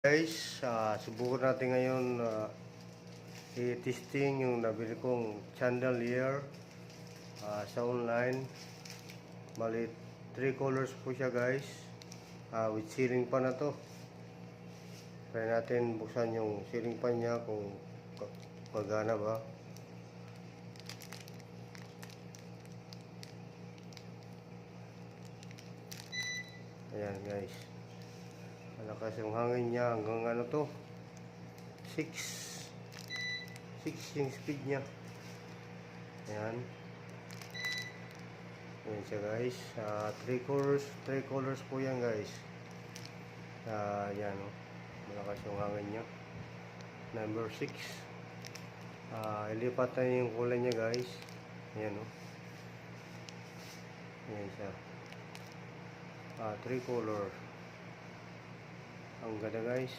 Guys, subukan natin ngayon i-testing yung nabili kong chandelier sa online. Bali 3 colors po siya guys, with ceiling fan na to. Try natin buksan yung ceiling fan niya kung magana ba. Ayan guys, malakas yung hangin niya hanggang ano to 6 yung speed niya. Ayan siya guys, 3 colors po yan guys. Yan malakas yung hangin niya. Number 6, ilipat na yung kulay niya guys. Ayan ayan siya, 3 color. Ang ganda guys.